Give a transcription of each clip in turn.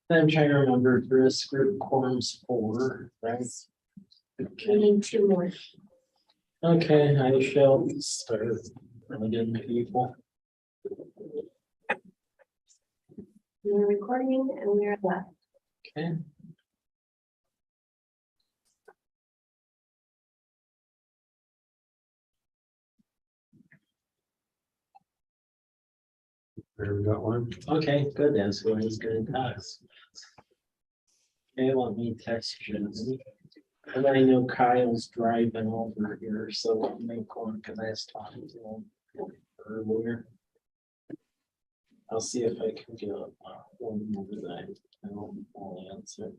I'm trying to remember if this group quorum's 4, right? We need 2 more. Okay, I shall start bringing people. We're recording and we're live. Okay. There we got one. Okay, good. That's who I was gonna text. Okay, let me text you. And I know Kyle's driving over here, so I'll make one because I was talking to him earlier. I'll see if I can get one more that I'll answer.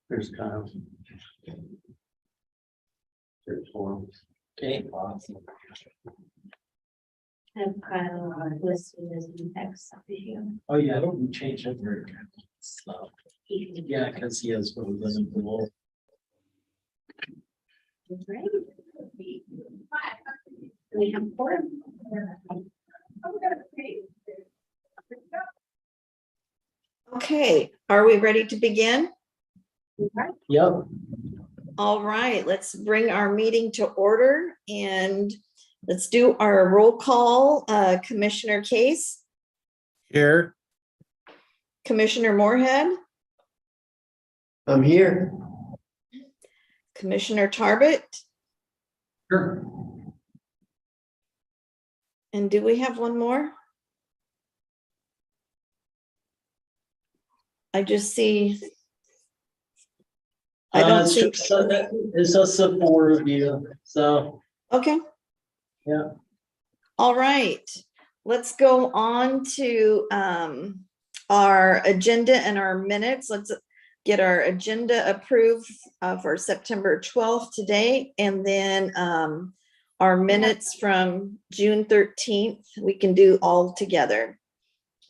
There's Kyle. There's one. Okay, awesome. I have Kyle listed as an text issue. Oh, yeah, we changed it very so. Yeah, because he has one of them below. Right. We have 4. Okay, are we ready to begin? Yep. All right, let's bring our meeting to order and let's do our roll call. Commissioner Case, Here. Commissioner Moorhead, I'm here. Commissioner Tarbett, Sure. and do we have one more? I just see. I don't see. It's just the 4 of you, so. Okay. Yeah. All right, let's go on to our agenda and our minutes. Let's get our agenda approved for September 12th today, and then our minutes from June 13th, we can do all together.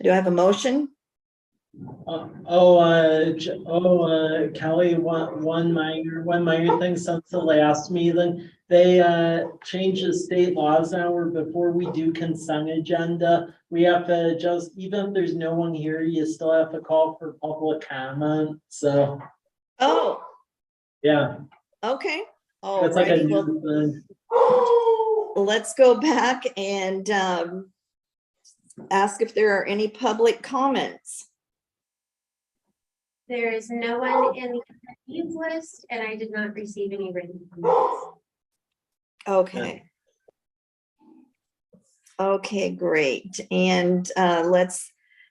Do I have a motion? Kelly, one minor thing since the last meeting, they changed the state laws now where before we do consent agenda, we have to just, even if there's no one here, you still have to call for public comment, so. Oh, Yeah. okay. That's like a Alrighty, well, new thing. let's go back and ask if there are any public comments. There is no one in the news list, and I did not receive any written comments. Okay. Okay, great. And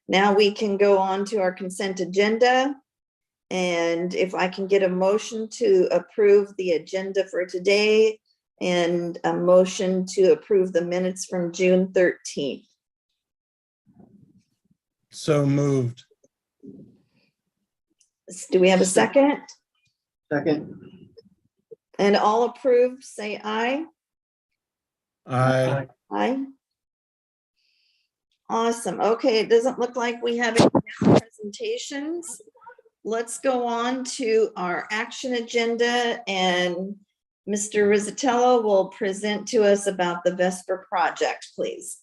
now we can go on to our consent agenda. And if I can get a motion to approve the agenda for today and a motion to approve the minutes from June 13th. So moved. Do we have a second? Second. And all approved, say aye. Aye. Aye. Awesome. Okay, it doesn't look like we have any presentations. Let's go on to our action agenda, and Mr. Rizzatello will present to us about the Vesper project, please.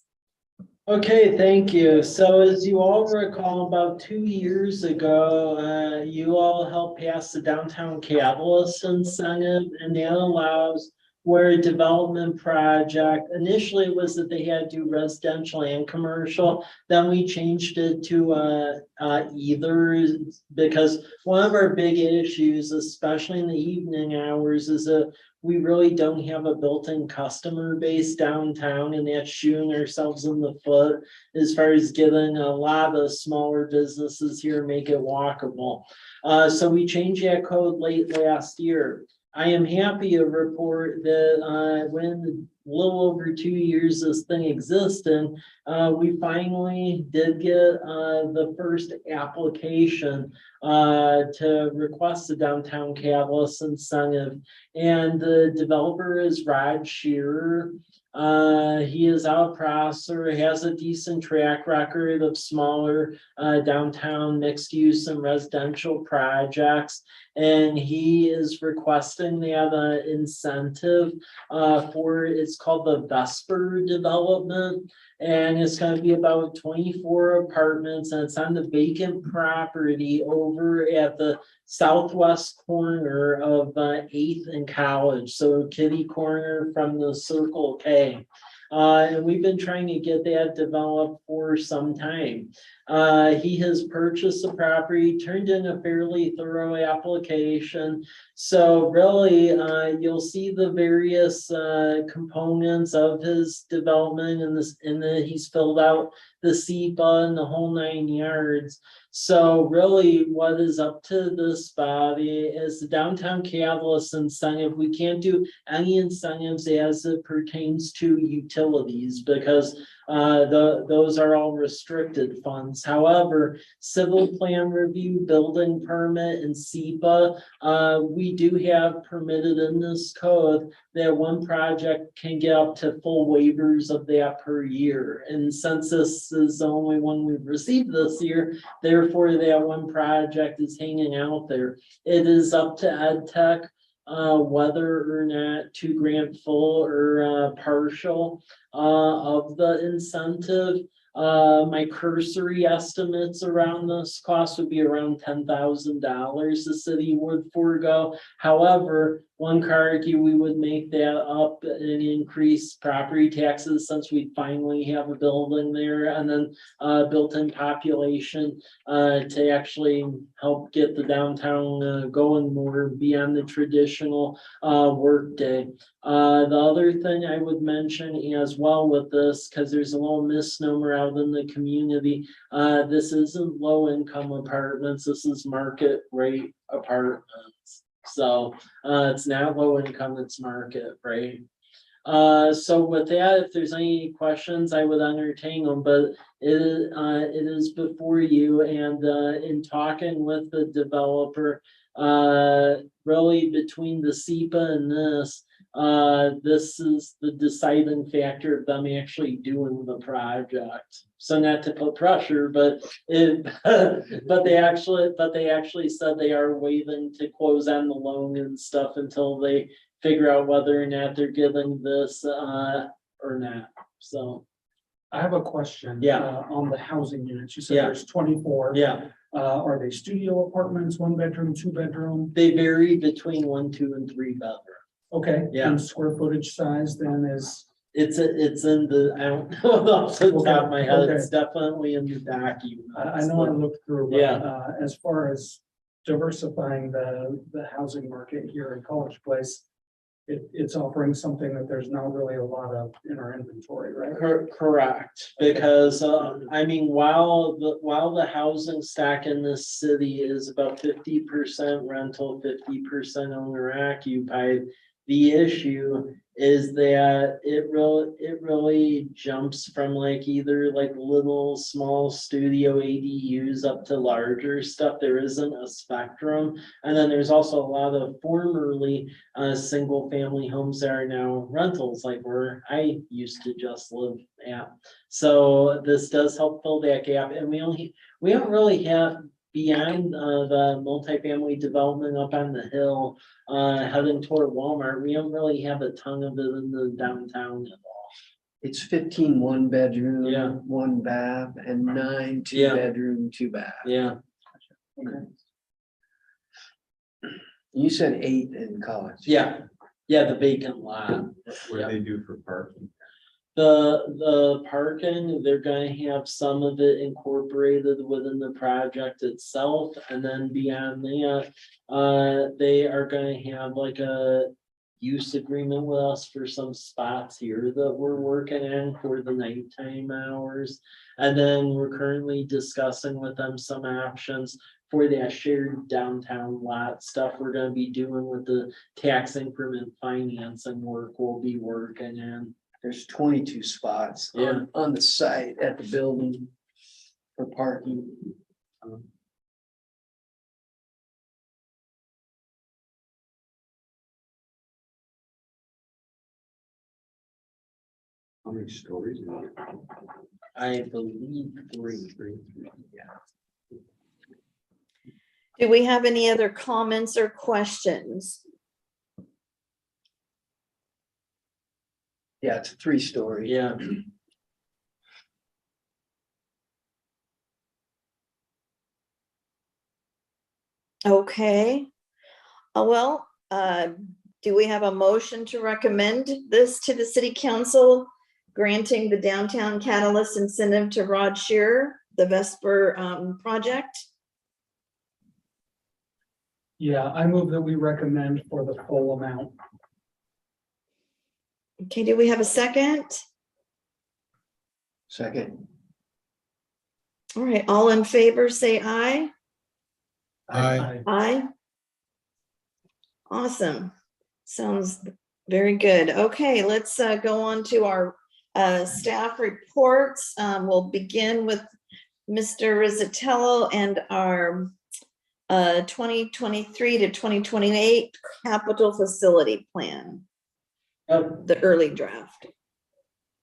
Okay, thank you. So as you all recall, about 2 years ago, you all helped pass the Downtown Catalyst Incentive, and that allows where a development project, initially it was that they had to do residential and commercial. Then we changed it to either, because one of our big issues, especially in the evening hours, is that we really don't have a built-in customer base downtown, and that's shooting ourselves in the foot as far as getting a lot of smaller businesses here, make it walkable. So we changed that code late last year. I am happy to report that when a little over 2 years this thing existed, we finally did get the first application to request a downtown catalyst incentive. And the developer is Rod Shearer. He is out processor, has a decent track record of smaller downtown mixed use and residential projects. And he is requesting that incentive for, it's called the Vesper development. And it's gonna be about 24 apartments, and it's on the vacant property over at the southwest corner of 8th and College, so kitty corner from the Circle K. And we've been trying to get that developed for some time. He has purchased the property, turned in a fairly thorough application. So really, you'll see the various components of his development in this, he's filled out the SEPA and the whole 9 yards. So really what is up to this body is the downtown catalyst incentive. We can't do any incentives as it pertains to utilities because those are all restricted funds. However, civil plan review, building permit, and SEPA, we do have permitted in this code that one project can get up to full waivers of that per year. And since this is the only one we've received this year, therefore that one project is hanging out there. It is up to Ed Tech whether or not to grant full or partial of the incentive. My cursory estimates around this cost would be around $10,000 the city would forego. However, one could argue we would make that up and increase property taxes since we finally have a building there, and then built-in population to actually help get the downtown going more beyond the traditional work day. The other thing I would mention as well with this, because there's a little misnomer out in the community, this isn't low income apartments, this is market rate apartments. So it's not low income, it's market rate. So with that, if there's any questions, I would entertain them, but it is before you. And in talking with the developer, really between the SEPA and this is the deciding factor of them actually doing the project. So not to put pressure, but they actually said they are waiving to close on the loan and stuff until they figure out whether or not they're giving this or not. So I have a question. Yeah. On the housing units, you said Yeah. there's 24. yeah, Are they studio apartments, 1 bedroom, 2 bedroom? they vary between 1, 2, and 3 bedroom. Okay. Yeah. And square footage size then is, It's in the, I don't know off the top of my head, Okay. it's definitely in the document. I know I looked through, but Yeah. as far as diversifying the housing market here in College Place, it's offering something that there's not really a lot of in our inventory, right? Correct, because I mean, while the housing stock in this city is about 50% rental, 50% owner occupied, the issue is that it really jumps from like either like little small studio ADUs up to larger stuff. There isn't a spectrum. And then there's also a lot of formerly single family homes that are now rentals, like where I used to just live at. So this does help fill that gap. And we don't really have, beyond the multifamily development up on the hill, heading toward Walmart, we don't really have a ton of it in the downtown at all. It's 15 1 bedroom, Yeah. 1 bath, and 9 2 Yeah. bedroom, 2 bath. Yeah, Okay. You said 8 in College. yeah, the vacant lot. What do they do for parking? The parking, they're gonna have some of it incorporated within the project itself, and then beyond that, they are gonna have like a use agreement with us for some spots here that we're working on for the nighttime hours. And then we're currently discussing with them some options for that shared downtown lot stuff we're gonna be doing with the tax increment financing work we'll be working in. There's 22 spots on the site at the building for parking. How many stories? is it? I believe three. Do we have any other comments or questions? Yeah, it's a 3-story. Yeah, Okay. Well, do we have a motion to recommend this to the city council, granting the downtown catalyst incentive to Rod Shearer, the Vesper project? Yeah, I move that we recommend for the full amount. Okay, do we have a second? Second. All right, all in favor, say aye. Aye. Aye. Awesome. Sounds very good. Okay, let's go on to our staff reports. We'll begin with Mr. Rizzatello and our 2023 to 2028 capital facility plan, Yep. the early draft.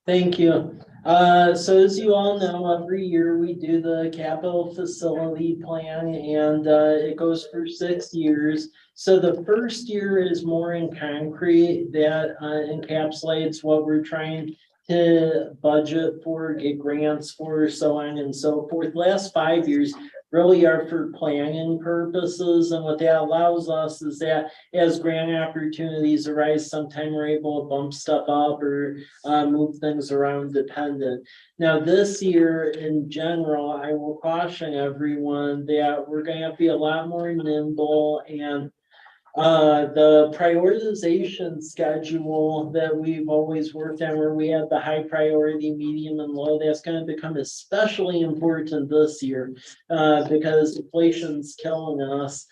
Thank you. So as you all know, every year we do the capital facility plan and it goes for 6 years. So the first year is more in concrete that encapsulates what we're trying to budget for, get grants for, so on and so forth. Last 5 years really are for planning purposes, and what that allows us is that as grant opportunities arise, sometime we're able to bump stuff up or move things around dependent. Now, this year in general, I will caution everyone that we're gonna have to be a lot more nimble, and the prioritization schedule that we've always worked on, where we have the high priority, medium and low, that's gonna become especially important this year, because inflation's killing us.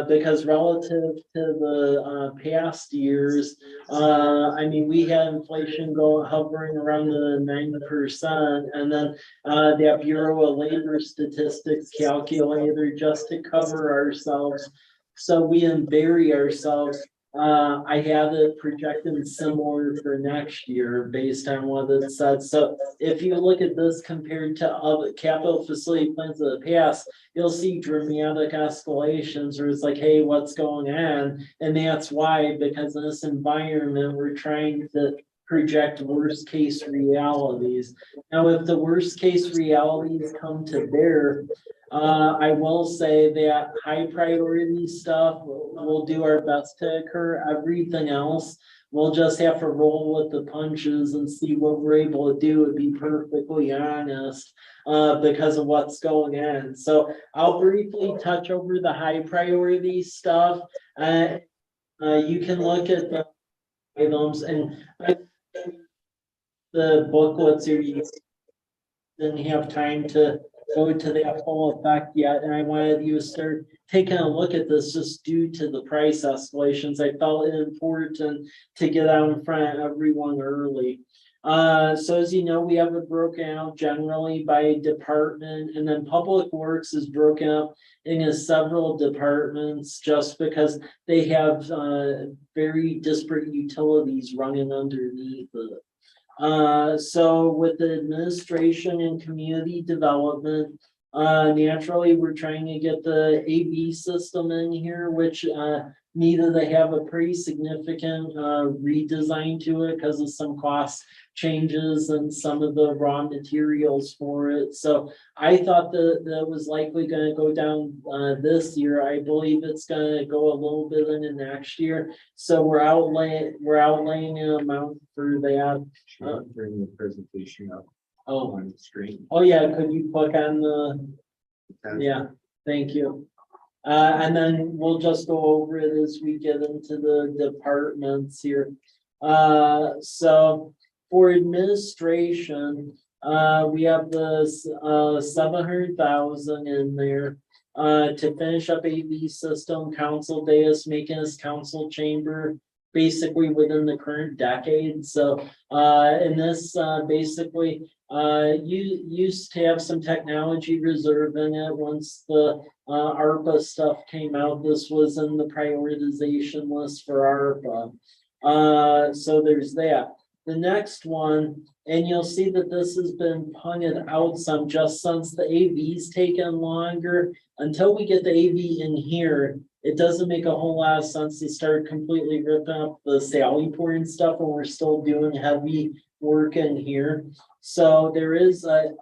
Because relative to the past years, I mean, we had inflation hovering around the 9%, and then that Bureau of Labor Statistics calculator just to cover ourselves. So we didn't bury ourselves. I have it projected similar for next year based on what it said. So if you look at this compared to other capital facility plans of the past, you'll see dramatic escalations where it's like, hey, what's going on? And that's why, because in this environment, we're trying to project worst case realities. Now, if the worst case realities come to bear, I will say that high priority stuff, we'll do our best to occur. Everything else, we'll just have to roll with the punches and see what we're able to do, and be perfectly honest, because of what's going on. So I'll briefly touch over the high priority stuff. You can look at the items and the booklets you didn't have time to go to that full effect yet, and I wanted you to start taking a look at this just due to the price escalations. I felt it important to get out in front of everyone early. So as you know, we have it broken out generally by department, and then Public Works is broken up into several departments just because they have very disparate utilities running underneath it. So with the administration and community development, naturally, we're trying to get the AV system in here, which needed to have a pretty significant redesign to it because of some cost changes and some of the raw materials for it. So I thought that was likely going to go down this year. I believe it's going to go a little bit into next year. So we're outlaying an amount for that. Bring the presentation up Oh, on the screen. oh yeah, could you click on the, yeah, thank you. And then we'll just go over it as we get into the departments here. So for administration, we have this 700,000 in there. to finish up AV system, council dais, making us council chamber basically within the current decade. So, and this, basically, you used to have some technology reserve in it. Once the, ARPA stuff came out, this was in the prioritization list for ARPA. So there's that. The next one, and you'll see that this has been punted out some just since the AV's taken longer. Until we get the AV in here, it doesn't make a whole lot of sense to start completely ripping up the Sally port and stuff when we're still doing heavy work in here. So there is a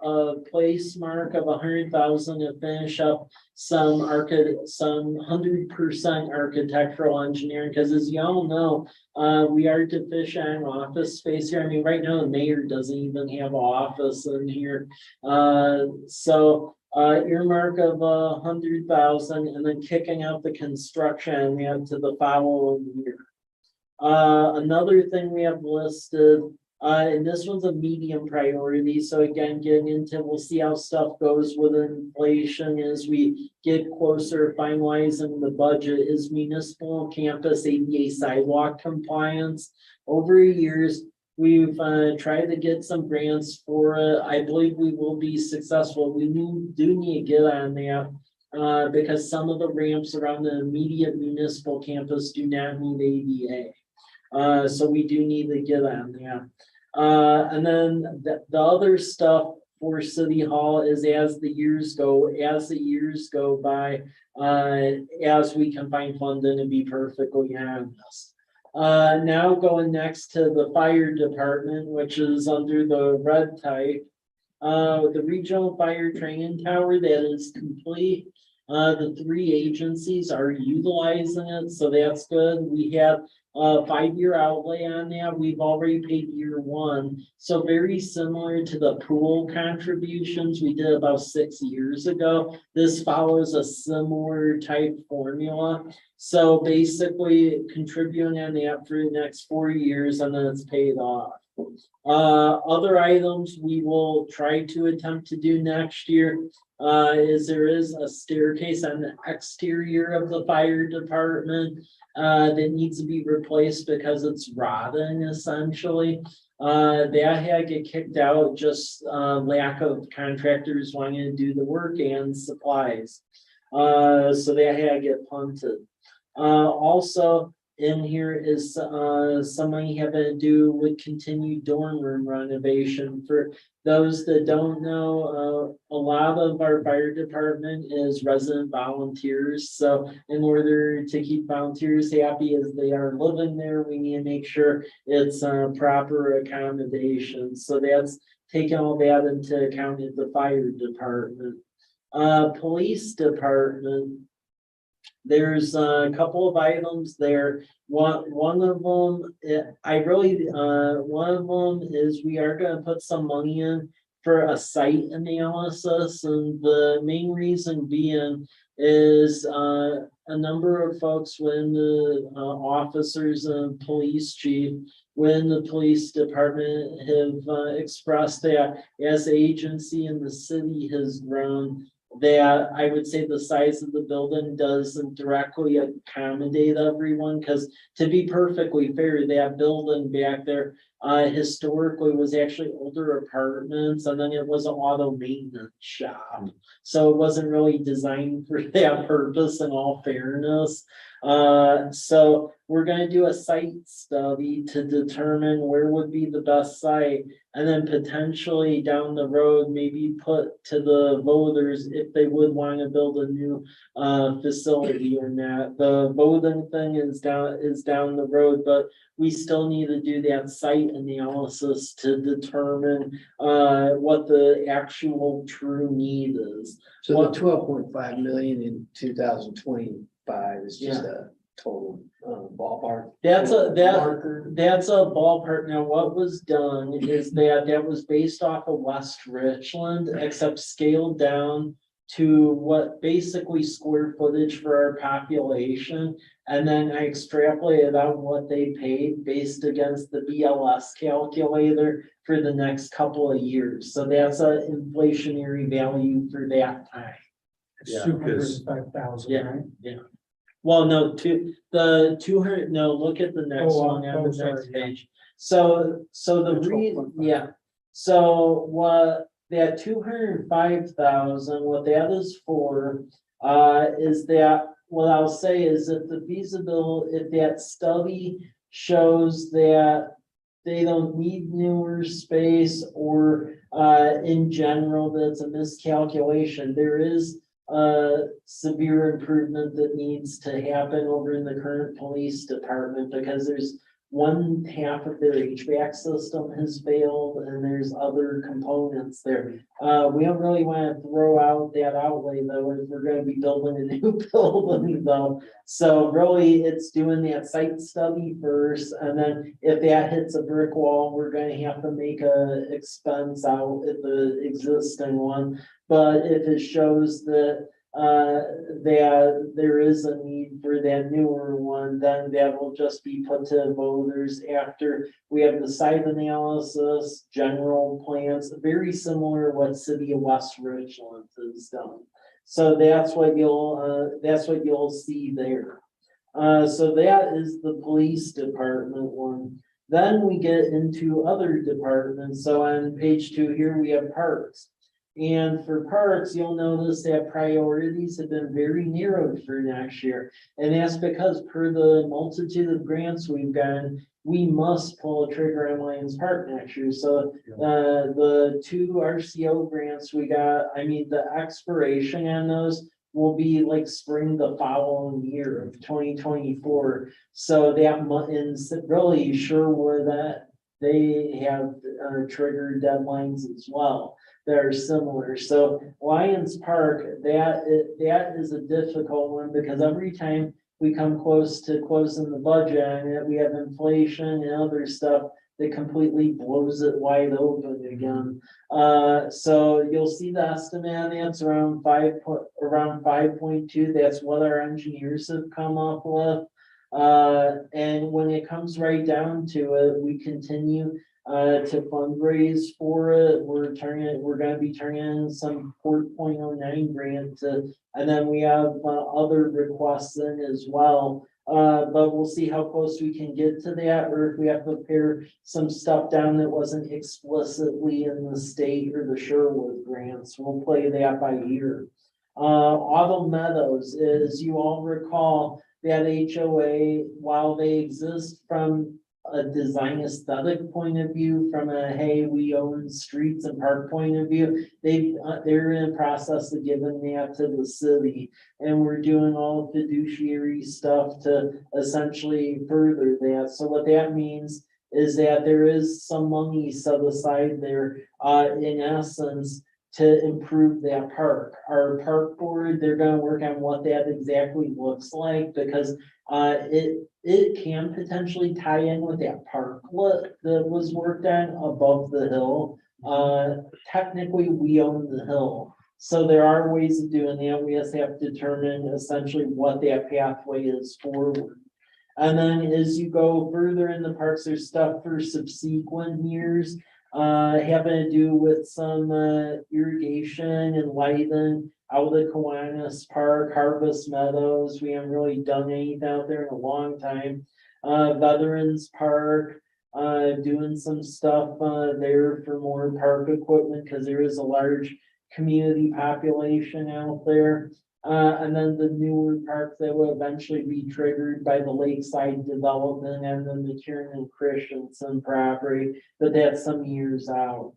place mark of 100,000 to finish up some 100% architectural engineering, because as you all know, we are deficient in office space here. I mean, right now the mayor doesn't even have an office in here. Earmark of 100,000 and then kicking out the construction we have to the following year. Another thing we have listed, and this one's a medium priority. So again, getting into, we'll see how stuff goes with inflation as we get closer finalizing the budget, is municipal campus ADA sidewalk compliance. Over years, we've tried to get some grants for it. I believe we will be successful. We do need to get on that because some of the ramps around the immediate municipal campus do not meet ADA. So we do need to get on that. And then the other stuff for City Hall is as the years go by, as we can find funding, to be perfectly honest. Now going next to the fire department, which is under the red type. The regional fire training tower, that is complete. The 3 agencies are utilizing it, so that's good. We have a 5-year outlay on that. We've already paid year 1. So very similar to the pool contributions we did about 6 years ago. This follows a similar type formula. So basically contributing on that for the next 4 years and then it's paid off. Other items we will try to attempt to do next year is there is a staircase on the exterior of the fire department that needs to be replaced because it's rotting essentially. That had to get kicked out, just lack of contractors wanting to do the work and supplies. So that had to get punted. Also in here is somebody having to do with continued dorm room renovation. For those that don't know, a lot of our fire department is resident volunteers. So in order to keep volunteers happy as they are living there, we need to make sure it's proper accommodation. So that's taking all that into account at the fire department. Police department. There's a couple of items there. One of them, one of them is we are going to put some money in for a site analysis, and the main reason being is a number of folks, when the officers and police chief, when the police department have expressed that as the agency in the city has grown, that I would say the size of the building doesn't directly accommodate everyone, because to be perfectly fair, that building back there historically was actually older apartments, and then it was an auto maintenance shop. So it wasn't really designed for that purpose, in all fairness. So we're going to do a site study to determine where would be the best site, and then potentially down the road, maybe put to the voters if they would want to build a new facility or not. The voting thing is down the road, but we still need to do that site analysis to determine what the actual true need is. So the 12.5 million in 2025 is just a total ballpark. That's a marker. That's a ballpark. Now, what was done is that was based off of West Richland, except scaled down to what basically square footage for our population. And then I extrapolated out what they paid based against the BLS calculator for the next couple of years. So that's an inflationary value for that time. It's Yeah, 205,000, Yeah. right? Well, no, the 200, no, look at the next Oh, one on the sorry, next yeah. page. So the The reason, 12.5. yeah, so what that 205,000, what that is for, is that, what I'll say is if the feasibility, if that study shows that they don't need newer space or, in general, that's a miscalculation, there is severe improvement that needs to happen over in the current police department, because there's one half of their HVAC system has failed and there's other components there. We don't really want to throw out that outlay though, if we're gonna be building a new building though. So really, it's doing that site study first, and then if that hits a brick wall, we're gonna have to make a expense out at the existing one. But if it shows that, that there is a need for that newer one, then that will just be put to voters after we have the site analysis, general plans, very similar to what City of West Richland has done. So that's what you'll see there. So that is the police department one. Then we get into other departments. So on page 2 here, we have parks. And for parks, you'll notice that priorities have been very narrowed for next year. And that's because per the multitude of grants we've gotten, we must pull a trigger on Lions Park next year. So the 2 RCO grants we got, I mean, the expiration on those will be like spring the following year of 2024. So that and really Sherwood, that they have trigger deadlines as well that are similar. So Lions Park, that is a difficult one, because every time we come close to closing the budget on it, we have inflation and other stuff that completely blows it wide open again. So you'll see the estimate on that's around 5.2. That's what our engineers have come up with. And when it comes right down to it, we continue to fundraise for it. We're gonna be turning in some 4.09 grant and then we have other requests in as well. But we'll see how close we can get to that, or if we have to pare some stuff down that wasn't explicitly in the state or the Sherwood grants. We'll play that by ear. Autumn Meadows, as you all recall, that HOA, while they exist from a design aesthetic point of view, from a, hey, we own streets and park point of view, they're in the process of giving that to the city. And we're doing all fiduciary stuff to essentially further that. So what that means is that there is some money set aside there, in essence, to improve that park. Our park board, they're gonna work on what that exactly looks like, because it can potentially tie in with that parklet that was worked on above the hill. Technically, we own the hill. So there are ways of doing that. We just have to determine essentially what that pathway is forward. And then as you go further in the parks, there's stuff for subsequent years, having to do with some irrigation and lighting out of Kiwanis Park, Harvest Meadows. We haven't really done anything out there in a long time. Veterans Park, doing some stuff there for more park equipment, because there is a large community population out there. And then the newer park that will eventually be triggered by the lakeside development and then the Kieran Christensen property, but that's some years out.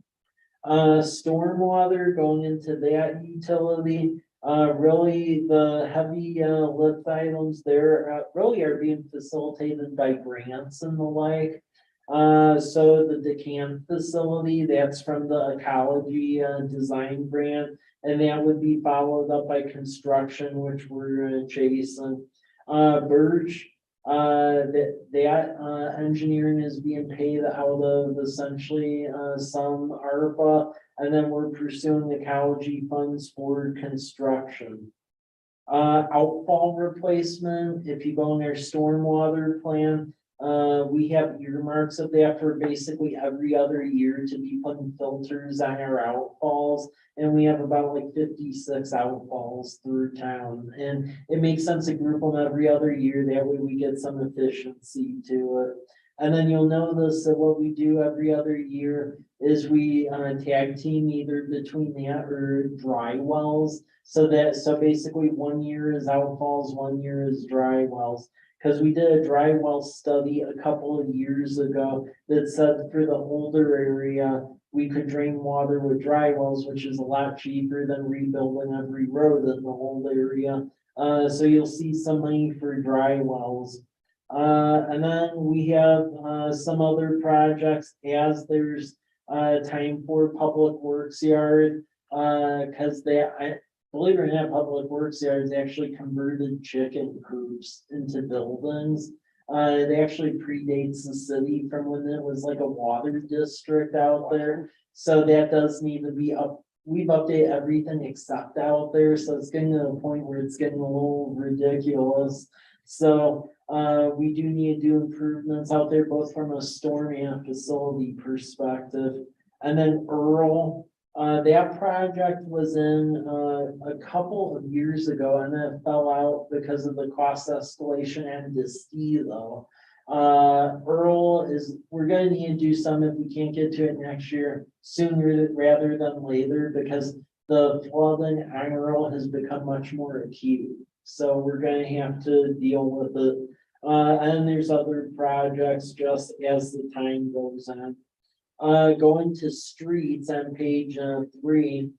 Stormwater, going into that utility, really the heavy lift items there really are being facilitated by grants and the like. So the Decant facility, that's from the ecology design grant, and that would be followed up by construction, which we're chasing. Birch, that engineering is being paid out of essentially some ARPA, and then we're pursuing ecology funds for construction. Outfall replacement, if you go in their stormwater plan, We have earmarks of that for basically every other year to be putting filters on our outfalls. And we have about like 56 outfalls through town, and it makes sense to group them every other year. That way we get some efficiency to it. And then you'll notice that what we do every other year is we tag team either between that or dry wells. So basically 1 year is outfalls, 1 year is dry wells. Cause we did a dry well study a couple of years ago that said for the older area, we could drain water with dry wells, which is a lot cheaper than rebuilding every road in the whole area. So you'll see some money for dry wells. And then we have, some other projects as there's, time for public works yard. Cause believe it or not, public works yards actually converted chicken coops into buildings. It actually predates the city from when it was like a water district out there. So that does need to be up. We've updated everything except out there, so it's getting to the point where it's getting a little ridiculous. So, we do need to do improvements out there, both from a storm and facility perspective. And then Earl, that project was in, a couple of years ago, and then it fell out because of the cost escalation and the ski though. Earl we're gonna need to do some if we can't get to it next year, sooner rather than later, because the flooding on Earl has become much more acute. So we're gonna have to deal with it. And there's other projects just as the time goes on. Going to streets on page 3,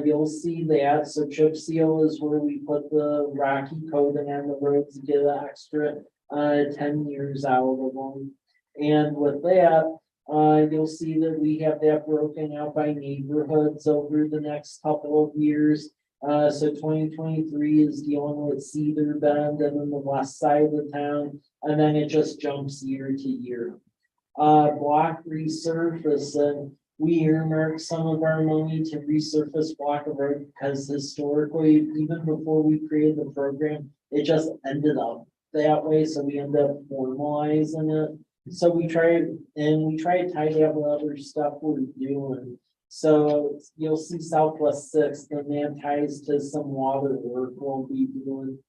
you'll see that. So chip seal is where we put the rocky coating on the roads to get an extra 10 years out of them. And with that, you'll see that we have that broken out by neighborhoods over the next couple of years. So 2023 is dealing with Cedar Bend and then the west side of the town, and then it just jumps year to year. Block resurfacing, we earmarked some of our money to resurface block of road because historically, even before we created the program, it just ended up that way, so we end up formalizing it. So we try to tie that with other stuff we're doing. So you'll see Southwest 6th, and that ties to some water work we'll be doing.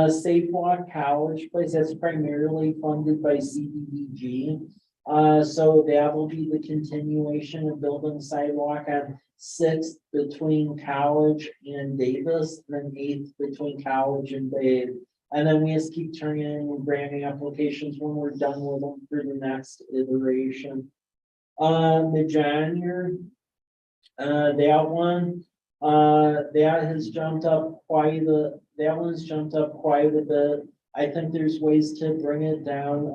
Safe Walk College Place, that's primarily funded by CDBG. So that will be the continuation of building sidewalk on 6th between College and Davis, and then 8th between College and Babe. And then we just keep turning in branding applications when we're done with them for the next iteration. The January, that one, that has jumped up that one's jumped up quite a bit. I think there's ways to bring it down.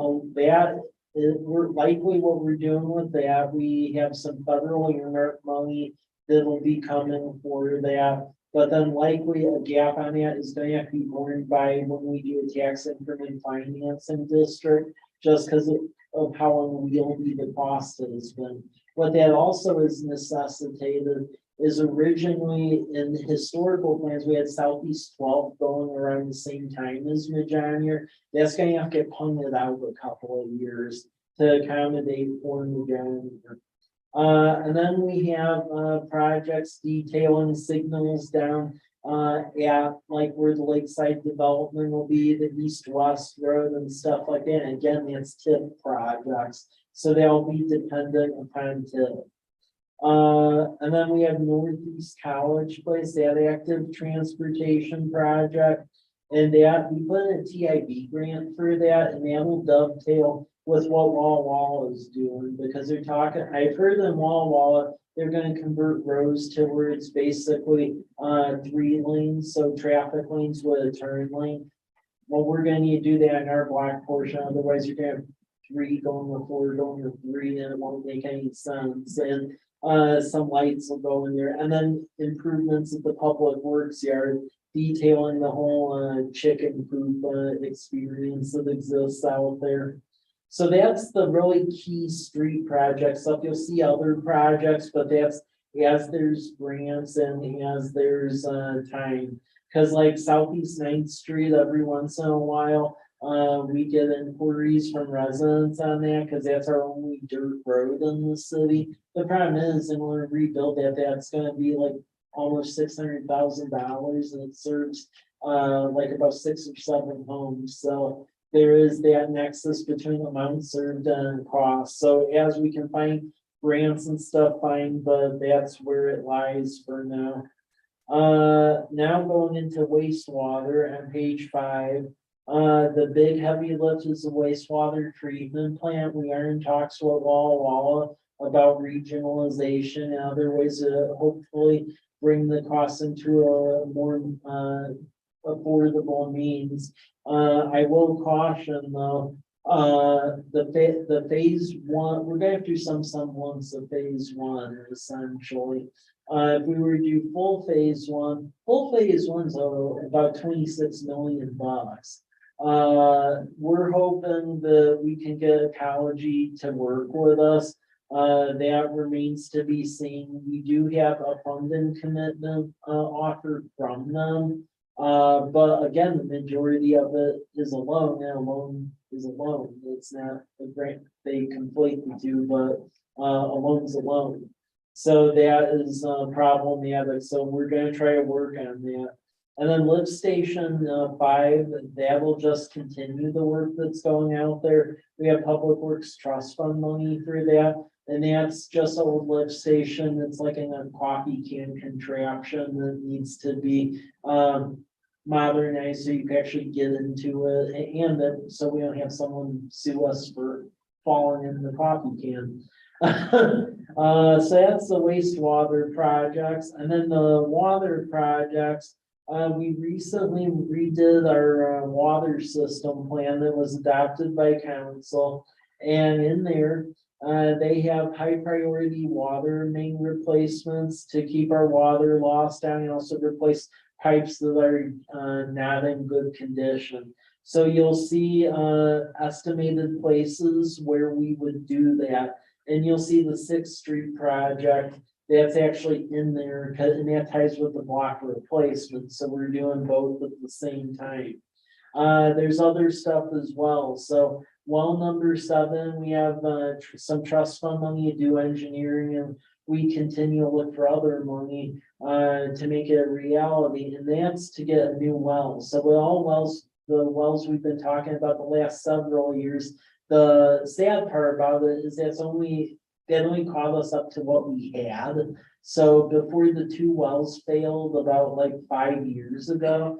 We're likely what we're doing with that. We have some federal earmark money that'll be coming for that. But then likely a gap on that is going to have to be borne by when we do a tax increment financing district, just because of how unwieldy the cost has been. What that also is necessitated is originally in the historical plans, we had Southeast 12 going around the same time as Majanier. That's going to have to get punted out a couple of years to accommodate for Majanier. And then we have projects detailing signals down at like where the lakeside development will be, the east-west road and stuff like that. And again, that's TIP projects, so they'll be dependent upon TIP. And then we have Northeast College Place, that active transportation project. And that we put in a TIB grant for that, and that will dovetail with what Walla Walla is doing, because they're talking, I've heard in Walla Walla, they're gonna convert roads to where it's basically 3 lanes, so traffic lanes with a turn lane. Well, we're gonna need to do that in our block portion, otherwise you're gonna have 3 going to 4 going to 3, and it won't make any sense. And some lights will go in there, and then improvements at the public works yard, detailing the whole chicken coop experience that exists out there. So that's the really key street projects. So you'll see other projects, but that's as there's grants and as there's time. Because like Southeast 9th Street, every once in a while, We get inquiries from residents on that, because that's our only dirt road in the city. The problem is, in order to rebuild that, that's gonna be like almost $600,000, and it serves like about 6 or 7 homes, so there is that nexus between amount served and cost. So as we can find grants and stuff, fine, but that's where it lies for now. Now going into wastewater on page 5. The big heavy lift is the wastewater treatment plant. We are in talks with Walla Walla about regionalization and other ways to hopefully bring the costs into a more affordable means. I will caution though, the phase 1, we're gonna have to do some semblance of phase 1 essentially. If we were to do full phase 1 is about 26 million bucks. We're hoping that we can get Ecology to work with us. That remains to be seen. We do have a funding commitment offered from them. But again, the majority of it is a loan, and a loan is a loan. It's not a grant. They conflate the two, but a loan's a loan. So that is problematic. So we're gonna try to work on that. And then lift station 5, that will just continue the work that's going out there. We have Public Works Trust Fund money through that. And that's just a old lift station. It's like in a coffee can contraption that needs to be modernized so you can actually get into it, and that so we don't have someone sue us for falling in the coffee can. So that's the wastewater projects, and then the water projects. We recently redid our water system plan that was adopted by council, and in there. They have high priority water main replacements to keep our water loss down, and also replace pipes that are not in good condition. So you'll see estimated places where we would do that. And you'll see the 6th Street project that's actually in there, and that ties with the block replacement. So we're doing both at the same time. There's other stuff as well. So well, number 7, we have some trust fund money to do engineering, and we continue to look for other money to make it a reality, and that's to get a new well. So with all wells, the wells we've been talking about the last several years, the sad part about it is that only caught us up to what we had. So before the 2 wells failed about like 5 years ago,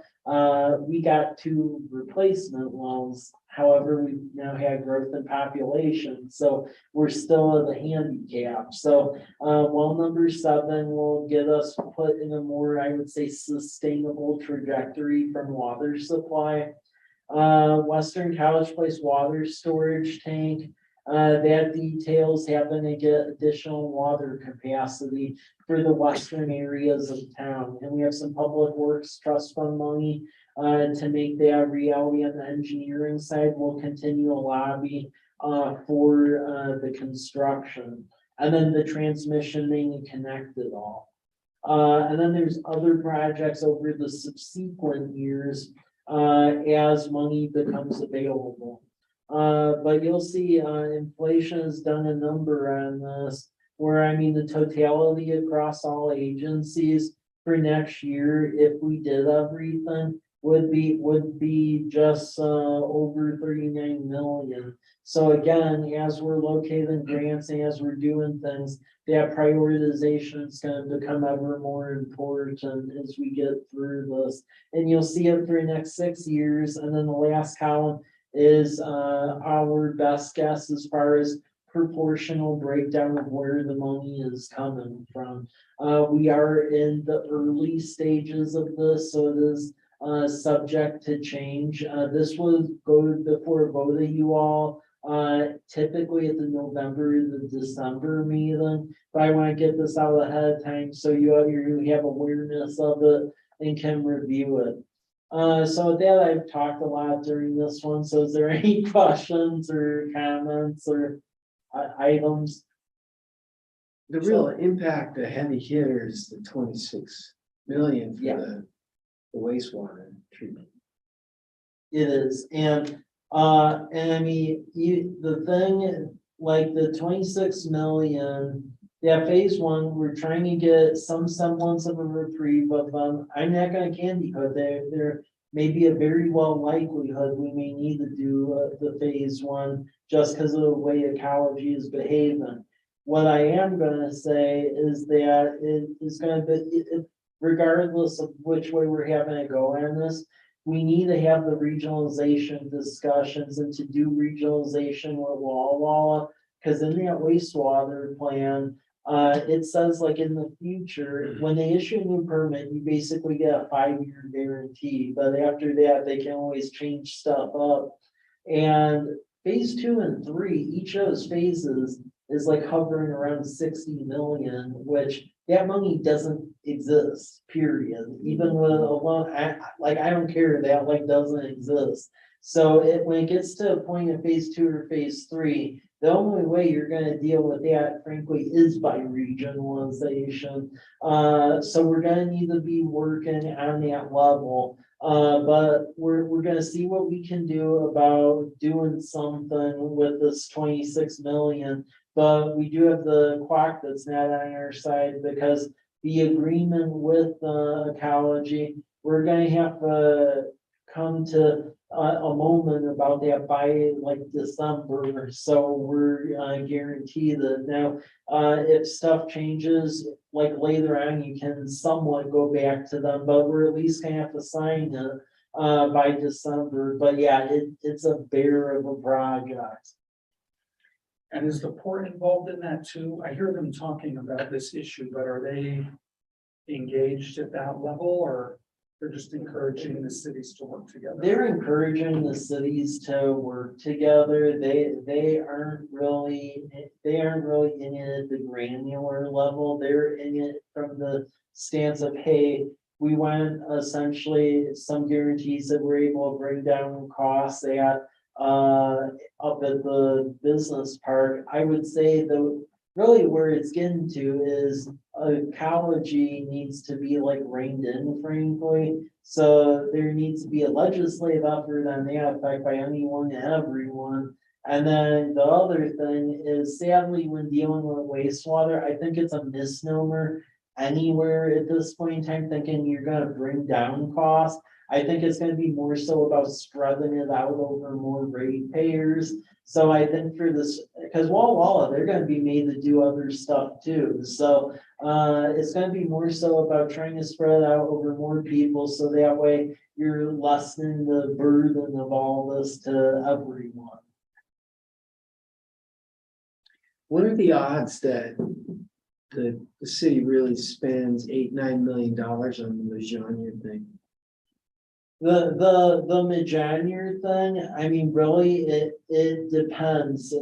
we got 2 replacement wells. However, we now had growth in population, so we're still at a handicap. So well, number 7 will get us put in a more, I would say, sustainable trajectory from water supply. Western College Place water storage tank. That details having to get additional water capacity for the western areas of town. And we have some Public Works Trust Fund money to make that a reality on the engineering side. We'll continue to lobby for the construction. And then the transmission main and connect it all. And then there's other projects over the subsequent years as money becomes available. But you'll see inflation has done a number on this, where I mean the totality across all agencies for next year, if we did everything, would be just over 39 million. So again, as we're locating grants and as we're doing things, that prioritization is going to become ever more important as we get through this. And you'll see it for the next 6 years. And then the last column is our best guess as far as proportional breakdown of where the money is coming from. We are in the early stages of this, so it is subject to change. This will go before a vote of you all, typically at the November to the December meeting. But I want to get this out ahead of time so you have awareness of it and can review it. So with that, I've talked a lot during this one. So is there any questions or comments or items? The real impact, the heavy hitter is the 26 million for Yeah. the wastewater treatment. It is, and And I mean, the thing, like the 26 million, yeah, phase one, we're trying to get some semblance of a reprieve of them. I'm not gonna candy coat, there may be a very well likelihood we may need to do the phase one just because of the way ecology is behaving. What I am gonna say is that it is gonna be, regardless of which way we're having to go on this, we need to have the regionalization discussions, and to do regionalization with Walla Walla, because in that wastewater plan, it says like in the future, when they issue a new permit, you basically get a 5-year guarantee, but after that, they can always change stuff up. And phase 2 and 3, each of those phases is like hovering around 60 million, which that money doesn't exist, period. Even with a loan, I don't care, that like doesn't exist. So when it gets to a point in phase 2 or phase 3, the only way you're gonna deal with that, frankly, is by regionalization. So we're gonna need to be working on that level. But we're gonna see what we can do about doing something with this 26 million. But we do have the quack that's not on our side, because the agreement with ecology, we're gonna have to come to a moment about that by like December. So we're guaranteed that now, if stuff changes, like later on, you can somewhat go back to them, but we're at least gonna have to sign it by December. But yeah, it's a bear of a project. And is the port involved in that too? I hear them talking about this issue, but are they engaged at that level, or they're just encouraging the cities to work together? They're encouraging the cities to work together. They aren't really in it at the granular level. They're in it from the stance of, hey, we want essentially some guarantees that we're able to bring down costs at up at the business park. I would say though, really where it's getting to is ecology needs to be like reined in, frankly. So there needs to be a legislative effort on that effect by anyone and everyone. And then the other thing is, sadly, when dealing with wastewater, I think it's a misnomer anywhere at this point in time thinking you're gonna bring down costs. I think it's gonna be more so about spreading it out over more ratepayers. So I think for this, because Walla Walla, they're gonna be made to do other stuff too. So it's gonna be more so about trying to spread out over more people, so that way you're lessening the burden of all this to everyone. What are the odds that the city really spends $8-9 million on the Majanian thing? The Majanier thing, I mean, really, it depends.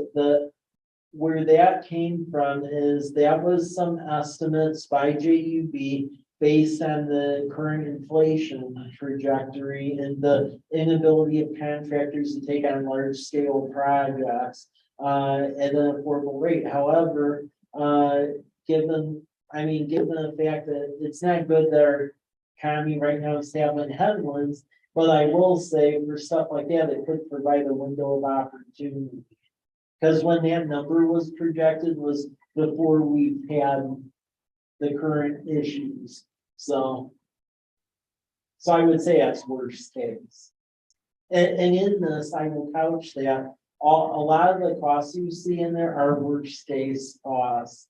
Where that came from is that was some estimates by JUB based on the current inflation trajectory and the inability of contractors to take on large scale projects at an affordable rate. However, given the fact that it's not good that our economy right now is having headwinds, but I will say for stuff like that, it could provide a window of opportunity. Because when that number was projected was before we've had the current issues. So I would say that's worst case. And in this, I will couch that a lot of the costs you see in there are worst case costs.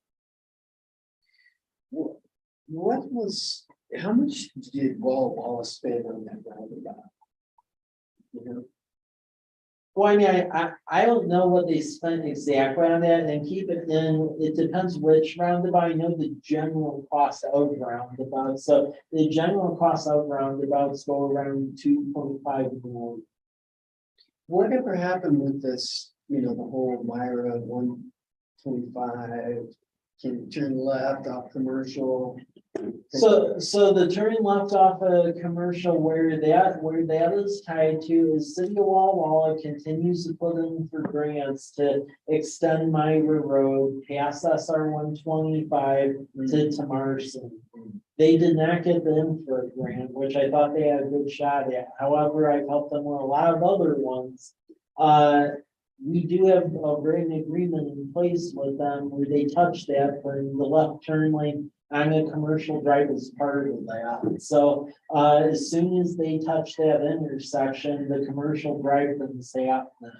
How much did Walla Walla spend on that roundabout? You know? Well, I mean, I don't know what they spent exactly on that, and keep it in, it depends which roundabout. I know the general cost of roundabouts, so the general cost of roundabouts go around 2.5 million. Whatever happened with this, the whole Myra 125, can you turn left off commercial? So the turning left off a commercial, where that is tied to is City of Walla Walla continues to put in for grants to extend Myra Road past SR 125 to Tamarson. They did not get the infra grant, which I thought they had a good shot at. However, I've helped them with a lot of other ones. we do have a written agreement in place with them where they touch that, but the left turn lane on a commercial drive is part of that. So, as soon as they touch that intersection, the commercial drive doesn't happen.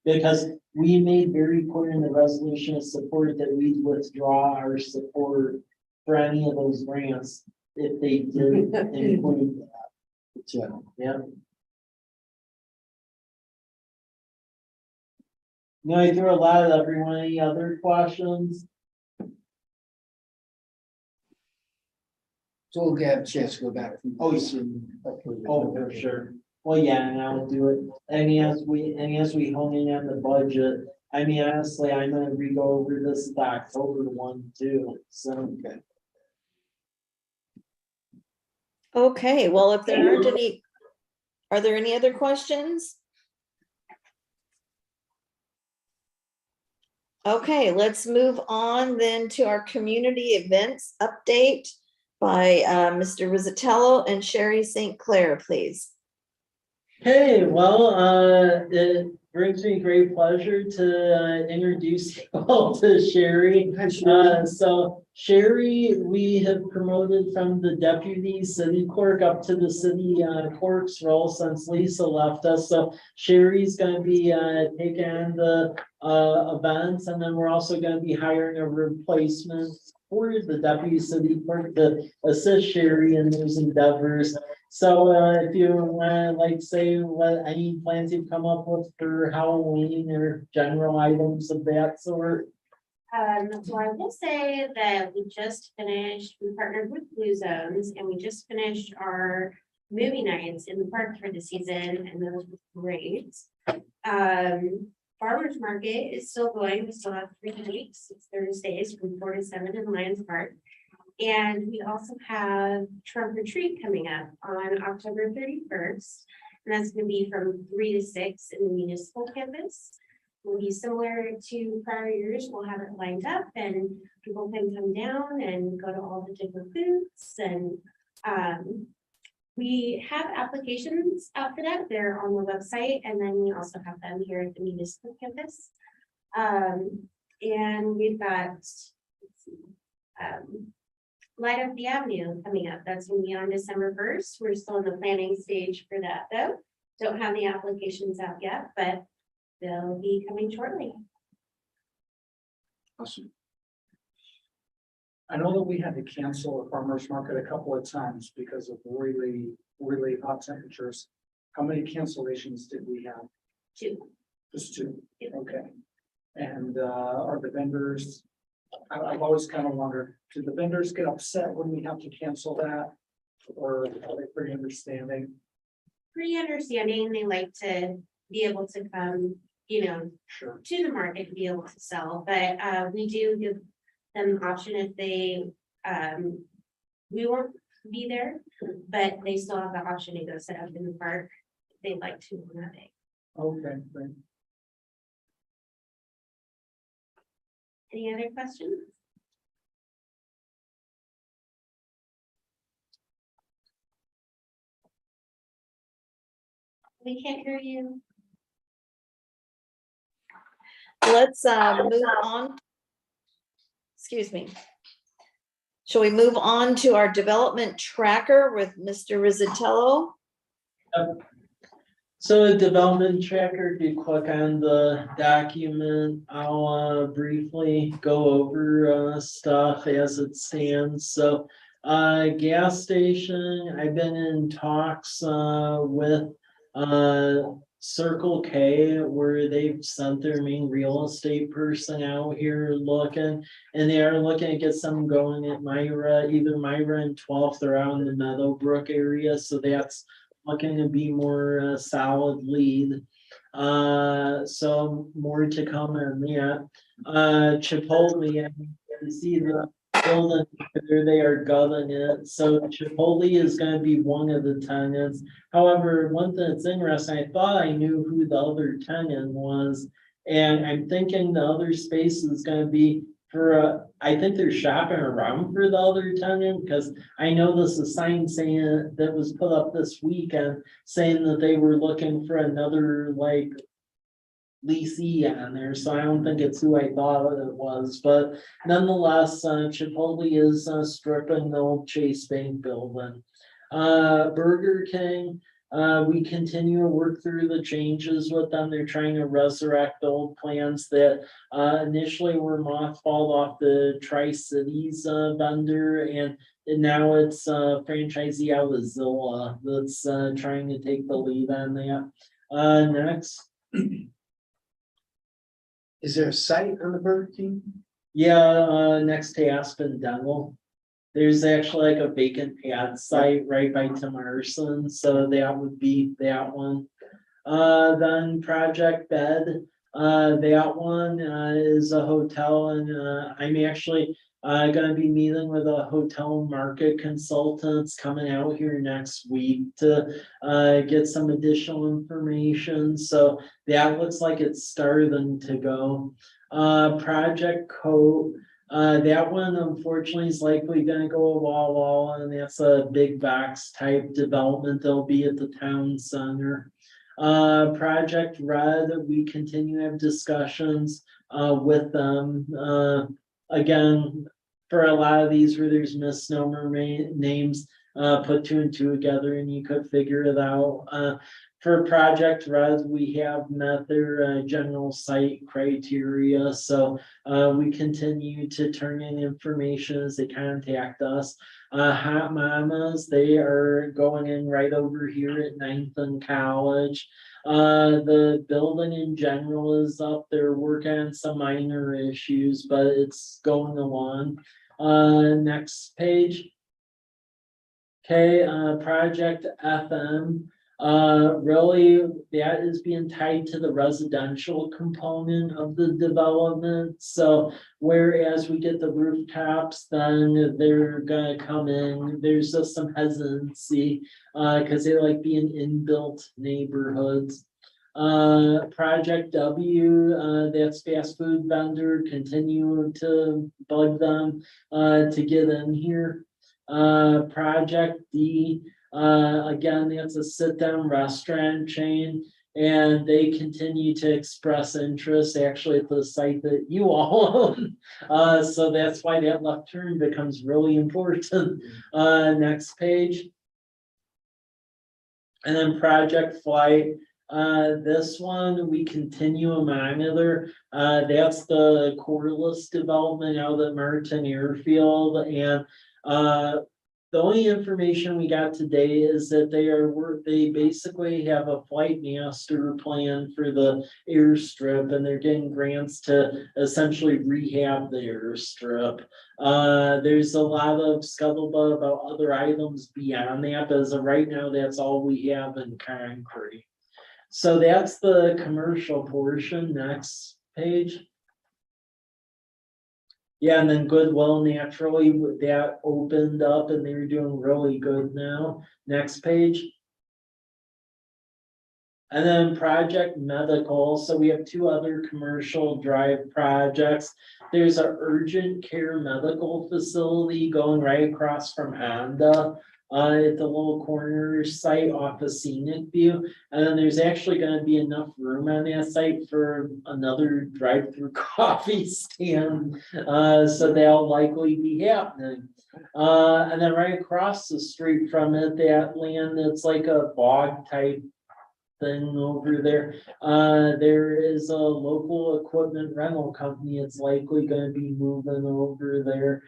Because we made very clear in the resolution of support that we withdraw our support for any of those grants if they did include that. So, yeah. No, I threw a lot at everyone. Any other questions? So we'll get a chance to go back. Oh, yeah. yeah. Oh, for sure. Well, yeah, and I'll do it. And as we hone in on the budget, I mean, honestly, I'm gonna re-go over this the October one too, so. Okay. Okay, well, if there aren't any, are there any other questions? Okay, let's move on then to our community events update by Mr. Rizzatello and Sherry St. Clair, please. Hey, well, it brings me great pleasure to introduce you all to Sherry. So Sherry, we have promoted from the deputy city clerk up to the city clerk's role since Lisa left us. So Sherry's gonna be taking on the events, and then we're also gonna be hiring a replacement for the deputy city clerk to assist Sherry in those endeavors. So if you want to like say what any plans you've come up with for Halloween or general items of that sort. So I will say that we partnered with Blue Zones and we just finished our movie nights in the park for the season, and those were great. Farmers market is still going. We still have 3 weeks. It's Thursdays from 4 to 7 in Lions Park. And we also have trunk or treat coming up on October 31st. And that's going to be from 3 to 6 in the municipal campus. Will be similar to prior years. We'll have it lined up and people can come down and go to all the different booths. And we have applications out for that. They're on the website. And then we also have them here at the municipal campus. And we've got, let's see, Light Up the Avenue coming up. That's going to be on December 1st. We're still in the planning stage for that though. Don't have the applications out yet, but they'll be coming shortly. Awesome. I know that we had to cancel the farmer's market a couple of times because of really, really hot temperatures. How many cancellations did we have? 2. Just 2, Yep. okay. And are the vendors, I've always kind of wondered, do the vendors get upset when we have to cancel that? Or are they pretty understanding? Pretty understanding. They like to be able to come, Sure. to the market to be able to sell, but we do give them an option if they, we won't be there, but they still have the option to go set up in the park if they'd like to on that day. Okay, great. Any other questions? We can't hear you. Let's move on. Excuse me. Shall we move on to our development tracker with Mr. Rizzatello? So the development tracker, if you click on the document, I'll briefly go over stuff as it stands. So gas station, I've been in talks with Circle K, where they've sent their main real estate person out here looking, and they are looking to get some going at Myra, either Myra and 12th or out in the Meadowbrook area. So that's looking to be more solid lead. So more to come on that. Chipotle, you see the building there, they are gutting it. So Chipotle is going to be one of the tenants. However, one thing that's interesting, I thought I knew who the other tenant was, and I'm thinking the other space is going to be for I think they're shopping around for the other tenant, because I know this is a sign saying that was put up this weekend saying that they were looking for another like leasee on there, so I don't think it's who I thought it was, but nonetheless, Chipotle is stripping the old Chase Bank building. Burger King, we continue to work through the changes with them. They're trying to resurrect the old plans that initially were mothballed off the Tri-Cities vendor, and now it's franchisee out of Zilla that's trying to take the lead on that. Next. Is there a site on the Burger King? Yeah, next to Aspen Dental. There's actually like a vacant pad site right by Tim Arson, so that would be that one. Then Project Bed, that one is a hotel, and I'm actually gonna be meeting with a hotel market consultants coming out here next week to get some additional information. So that looks like it's starting to go. Project Coat, that one unfortunately is likely gonna go a wall, and that's a big box type development. They'll be at the town center. Project Red, we continue to have discussions with them. Again, for a lot of these where there's misnomer names, put two and two together and you could figure it out. For Project Red, we have met their general site criteria, so we continue to turn in information as they contact us. Hot Mamas, they are going in right over here at 9th and College. The building in general is up. They're working on some minor issues, but it's going along. Next page. Okay, Project FM. Really, that is being tied to the residential component of the development. So whereas we get the rooftops, then they're gonna come in. There's just some hesitancy, because they like being inbuilt neighborhoods. Project W, that's fast food vendor, continue to bug them, to get in here. Project D, again, that's a sit-down restaurant chain, and they continue to express interest actually at the site that you all own. So that's why that left turn becomes really important. Next page. And then Project Flight. This one, we continue to monitor. That's the Corliss development out at Martin Airfield, and the only information we got today is that they basically have a flight master plan for the airstrip, and they're getting grants to essentially rehab the airstrip. There's a lot of scuttlebutt about other items beyond that, but as of right now, that's all we have in concrete. So that's the commercial portion. Next page. Yeah, and then Goodwill naturally that opened up and they're doing really good now. Next page. And then Project Medical. So we have two other commercial drive projects. There's an urgent care medical facility going right across from Honda. At the little corner site off of Scenic View. And then there's actually gonna be enough room on that site for another drive-through coffee stand. So they'll likely be happening. And then right across the street from it, that land, it's like a bog type thing over there. There is a local equipment rental company. It's likely gonna be moving over there.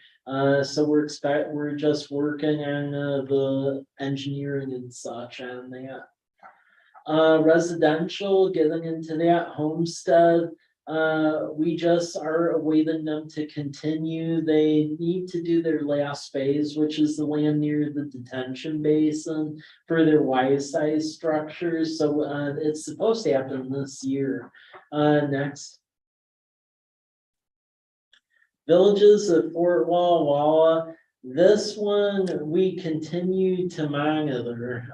So we're just working on the engineering and such on that. Residential, getting into that homestead. We just are awaiting them to continue. They need to do their last phase, which is the land near the detention basin for their Y-size structures. So it's supposed to happen this year. Next. Villages of Fort Walla Walla. This one we continue to monitor.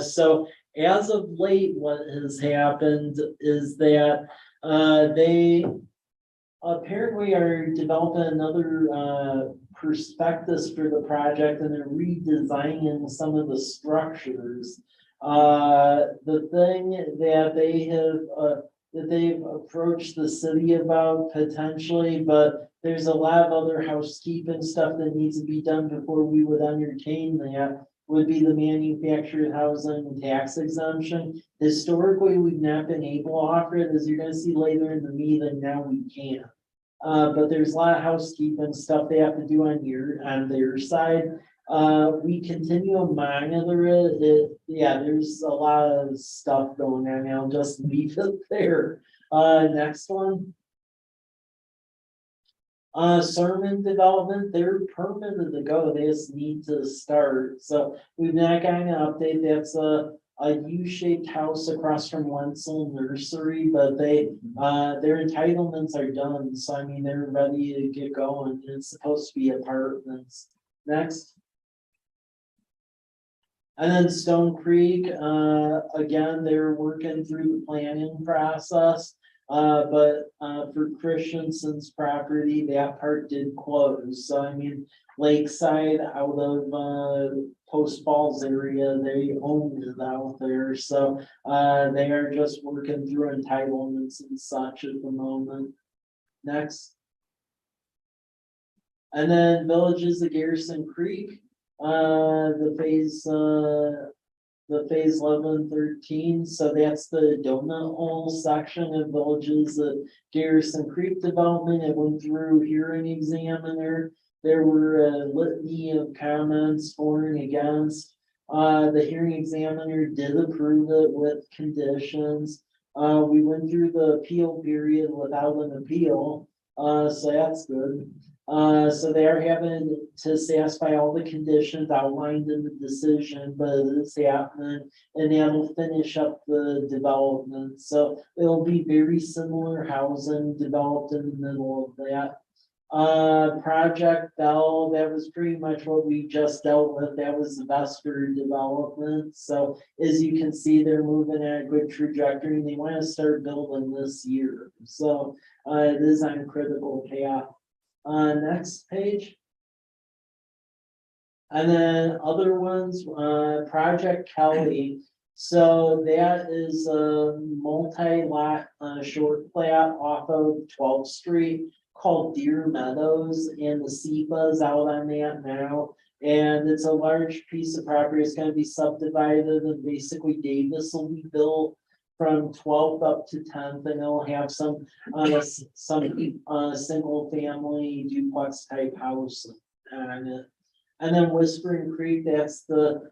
So as of late, what has happened is that they apparently are developing another prospectus for the project, and they're redesigning some of the structures. The thing that they have that they've approached the city about potentially, but there's a lot of other housekeeping stuff that needs to be done before we would entertain that. Would be the manufactured housing and tax exemption. Historically, we've not been able to offer it, as you're gonna see later in the meeting, now we can. But there's a lot of housekeeping stuff they have to do on their side. We continue to monitor it. Yeah, there's a lot of stuff going on now, just leave it there. Next one. Sermon development, they're permitted to go, they just need to start, so we've not gotten an update, that's a U-shaped house across from Wenzel Nursery, but their entitlements are done, so I mean, they're ready to get going, it's supposed to be apartments. Next. And then Stone Creek, again, they're working through the planning process. But for Christensen's property, that part did close, so I mean, Lakeside out of Post Falls area, they own it out there, so they are just working through entitlements and such at the moment. Next. And then Villages of Garrison Creek, the phase 11-13, so that's the donut hole section of Villages of Garrison Creek development. It went through hearing examiner. There were a litany of comments for and against. The hearing examiner did approve it with conditions. We went through the appeal period without an appeal, so that's good. So they are having to satisfy all the conditions outlined in the decision, but it's happening, and that'll finish up the development. So it'll be very similar housing developed in the middle of that. Project Bell, that was pretty much what we just dealt with. That was the Vesper development. So as you can see, they're moving at a good trajectory, and they want to start building this year. So it is on critical path. Next page. And then other ones, Project Kelly. So that is a multi-lot short plat off of 12th Street called Deer Meadows, and the SEPA is out on that now. And it's a large piece of property. It's going to be subdivided, and basically Davis will be built from 12th up to 10th, and it'll have some single family duplex type house on it. And then Whispering Creek, that's the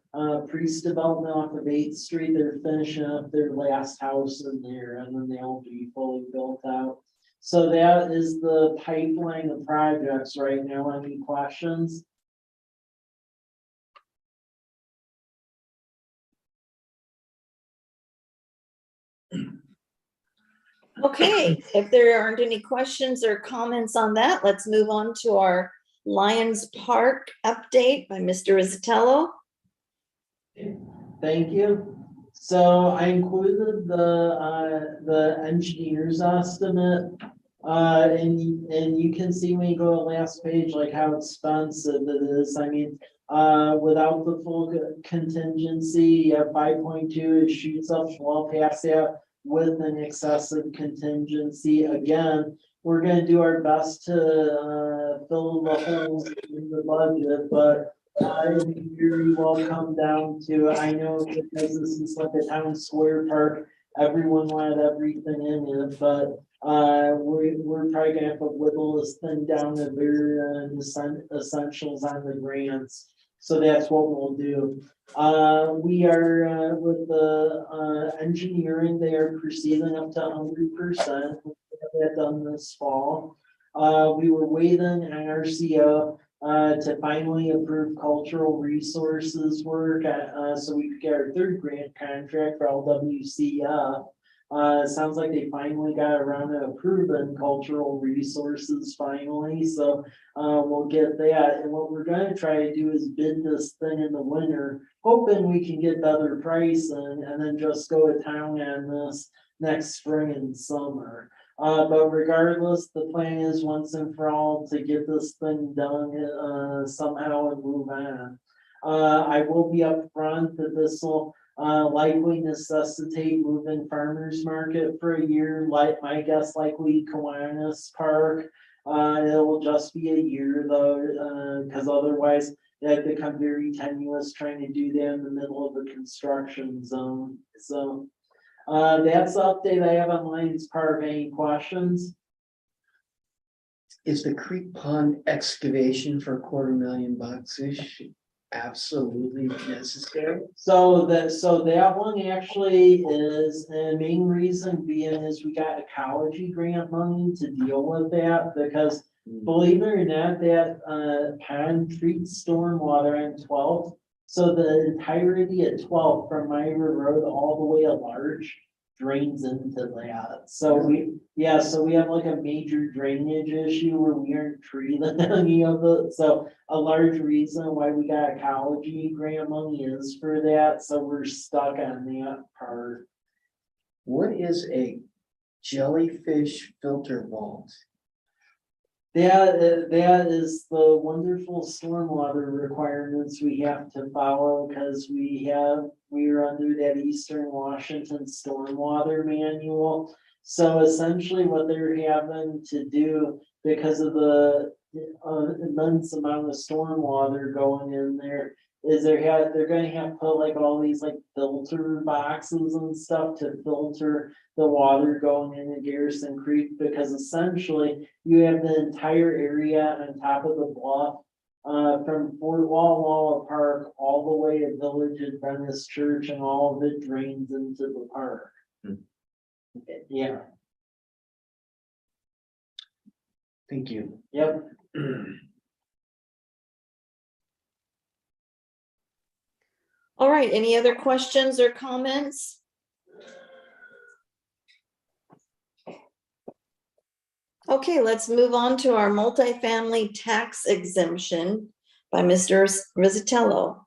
Priest development off of 8th Street. They're finishing up their last house in there, and then they'll be fully built out. So that is the pipeline of projects right now. Any questions? Okay, if there aren't any questions or comments on that, let's move on to our Lions Park update by Mr. Rizzatello. Thank you. So I included the engineer's estimate. And you can see when you go to the last page, like how expensive it is. I mean, without the full contingency, you have 5.2, it shoots up well past that. With an excessive contingency, again, we're gonna do our best to fill the holes in the budget, but it very well come down to, I know because this is like a town square park, everyone wanted everything in it, but we're probably gonna have to whittle this thing down to bare essentials on the grants. So that's what we'll do. We are with the engineering, they are proceeding up to 100%. We have that done this fall. We were waiting on RCO to finally approve cultural resources work, so we could get our third grant contract for LWCF. It sounds like they finally got around to approving cultural resources finally, so we'll get that. And what we're gonna try to do is bid this thing in the winter, hoping we can get better pricing, and then just go to town on this next spring and summer. But regardless, the plan is once and for all to get this thing done somehow and move on. I will be upfront that this will likely necessitate moving farmer's market for a year, like my guess, likely Kiwanis Park. It will just be a year though, because otherwise that become very tenuous trying to do that in the middle of a construction zone. So that's the update I have on Lions Park. Any questions? Is the Creek Pond excavation for $250,000-ish absolutely necessary? So that one actually is, the main reason being is we got ecology grant money to deal with that, because believe it or not, that pond treats stormwater on 12th. So the entirety of 12 from Myra Road all the way at large drains into that. So we have like a major drainage issue where we aren't treating any of it. So a large reason why we got ecology grant money is for that. So we're stuck on that part. What is a jellyfish filter vault? That is the wonderful stormwater requirements we have to follow, because we are under that Eastern Washington Stormwater Manual. So essentially what they're having to do, because of the immense amount of stormwater going in there, is they're gonna have to put like all these like filter boxes and stuff to filter the water going into Garrison Creek, because essentially you have the entire area on top of the bluff, from Fort Walla Park all the way to Village Adventist Church, and all of it drains into the park. Yeah, Thank you. yep. All right, any other questions or comments? Okay, let's move on to our multifamily tax exemption by Mr. Rizzatello.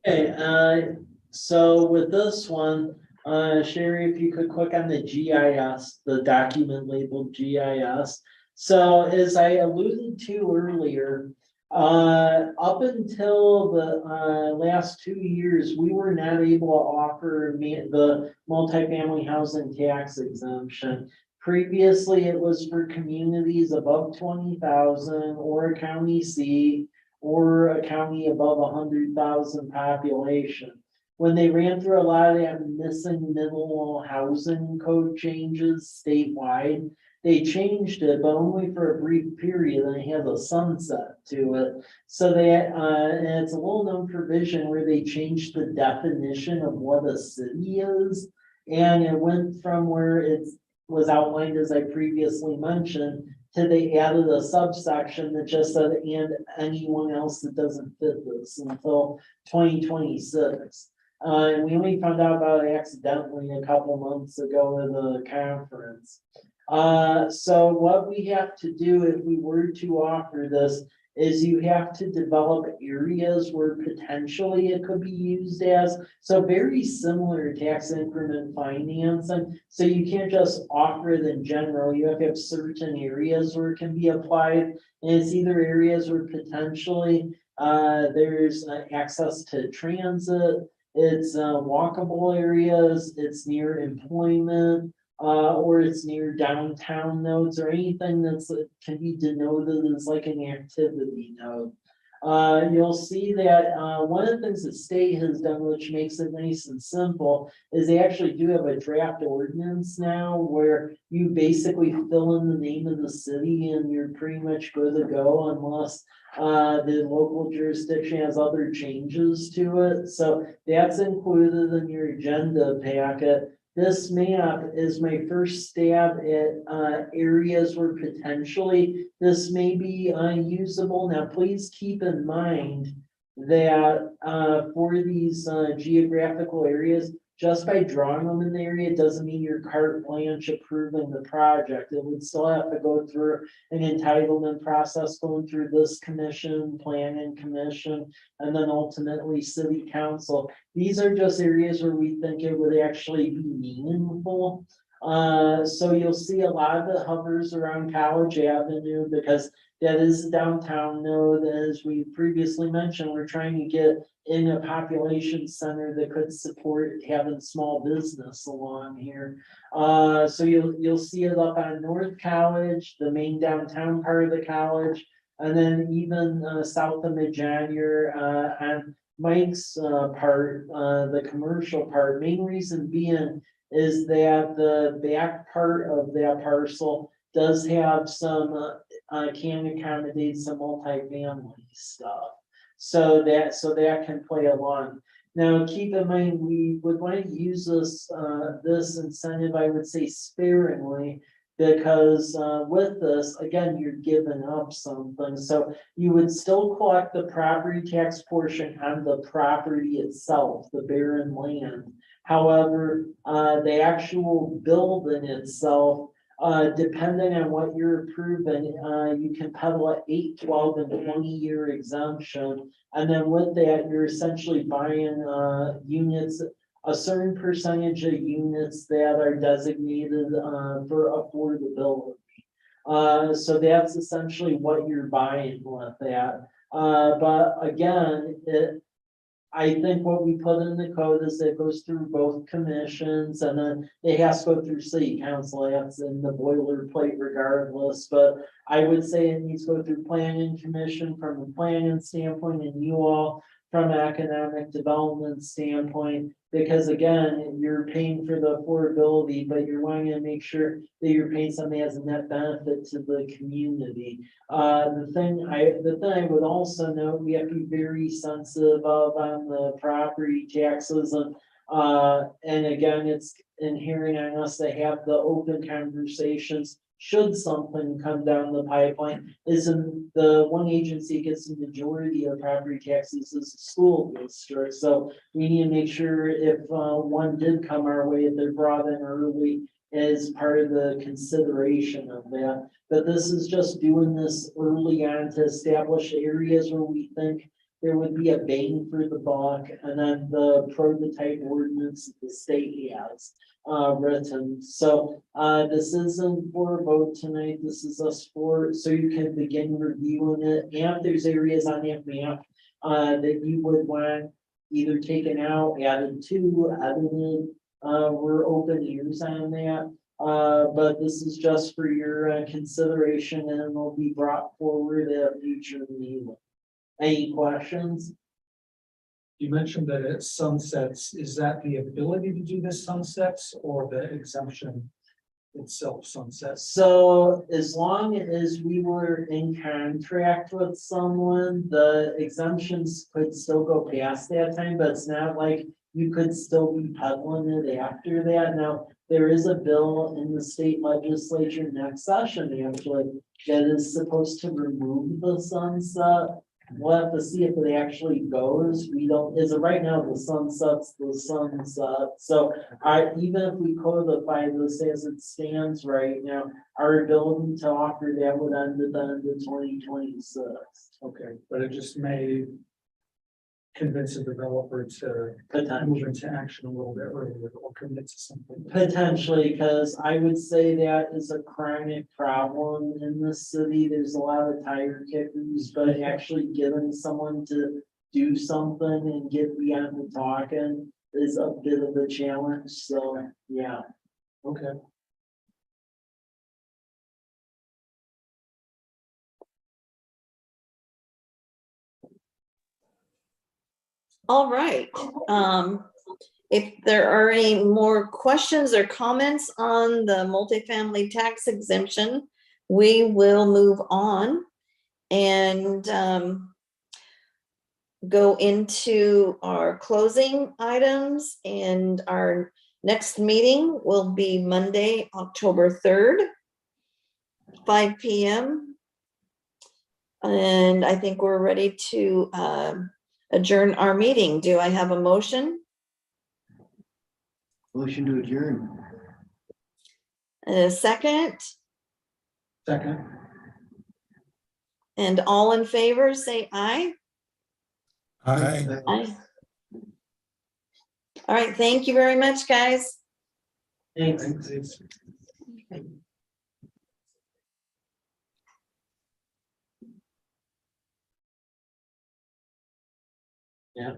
Okay, so with this one, Sherry, if you could click on the GIS, the document labeled GIS. So as I alluded to earlier, up until the last 2 years, we were not able to offer the multifamily housing tax exemption. Previously, it was for communities above 20,000 or a county seat, or a county above 100,000 population. When they ran through a lot of that missing middle housing code changes statewide, they changed it, but only for a brief period, and it has a sunset to it. So and it's a little known provision where they changed the definition of what a city is. And it went from where it was outlined, as I previously mentioned, to they added a subsection that just said, and anyone else that doesn't fit this, until 2026. And we only found out about it accidentally a couple months ago at the conference. So what we have to do if we were to offer this is you have to develop areas where potentially it could be used as, so very similar to tax increment financing. So you can't just offer it in general, you have to have certain areas where it can be applied. And it's either areas where potentially there's access to transit, it's walkable areas, it's near employment, or it's near downtown nodes, or anything that's can be denoted as like an activity node. You'll see that one of the things the state has done, which makes it nice and simple, is they actually do have a draft ordinance now where you basically fill in the name of the city and you're pretty much good to go, unless the local jurisdiction has other changes to it. So that's included in your agenda packet. This map is my first stab at areas where potentially this may be unusable. Now, please keep in mind that for these geographical areas, just by drawing them in the area, it doesn't mean you're carte blanche approving the project. It would still have to go through an entitlement process, going through this commission, planning commission, and then ultimately city council. These are just areas where we think it would actually be meaningful. So you'll see a lot of it hovers around College Avenue, because that is a downtown node. As we previously mentioned, we're trying to get in a population center that could support having small business along here. So you'll see it up on North College, the main downtown part of the college, and then even south of Mid-January on Mike's part, the commercial part. Main reason being is that the back part of that parcel does have some can accommodate some multifamily stuff. So that can play along. Now, keep in mind, we would want to use this incentive, I would say sparingly, because with this, again, you're giving up something. So you would still collect the property tax portion on the property itself, the barren land. However, the actual building itself, depending on what you're approving, you can peddle at 8, 12, and 20-year exemption. And then with that, you're essentially buying units, a certain percentage of units that are designated for affordability. So that's essentially what you're buying with that. But again, I think what we put in the code is it goes through both commissions, and then it has to go through city council. That's in the boilerplate regardless, but I would say it needs to go through planning commission from a planning standpoint, and you all from an economic development standpoint, because again, you're paying for the affordability, but you're wanting to make sure that you're paying something as a net benefit to the community. The thing I would also note, we have to be very sensitive of on the property taxes, and again, it's inherent on us to have the open conversations. Should something come down the pipeline, isn't the one agency gets the majority of property taxes is the school district. So we need to make sure if one did come our way, they're brought in early as part of the consideration of that. But this is just doing this early on to establish areas where we think there would be a bang for the buck, and then the prototype ordinance the state has written. So this isn't for a vote tonight. This is us for, so you can begin reviewing it. And if there's areas on that map that you would want either taken out, added to, edited, we're open ears on that. But this is just for your consideration, and will be brought forward at a future meeting. Any questions? You mentioned that it sunsets. Is that the ability to do this sunsets or the exemption itself sunsets? So as long as we were in contract with someone, the exemptions could still go past that time, but it's not like you could still be peddling it after that. Now, there is a bill in the state legislature next session, actually, that is supposed to remove the sunset. We'll have to see if it actually goes. We don't, as of right now, the sunset's the sunset. So even if we codify this as it stands right now, our ability to offer that would end at the end of 2026. Okay, but it just may convince a developer to move into action a little bit earlier or commit to something. Potentially, because I would say that is a chronic problem in this city. There's a lot of tire kickers, but actually getting someone to do something and get beyond the talking is a bit of a challenge. So, yeah. Okay. All right. If there are any more questions or comments on the multifamily tax exemption, we will move on and go into our closing items, and our next meeting will be Monday, October 3rd, 5 p.m. And I think we're ready to adjourn our meeting. Do I have a motion? Motion to adjourn. And a second? Second. And all in favor, say aye. Aye. Aye. All right, thank you very much, guys. Thanks. Thanks. Yeah.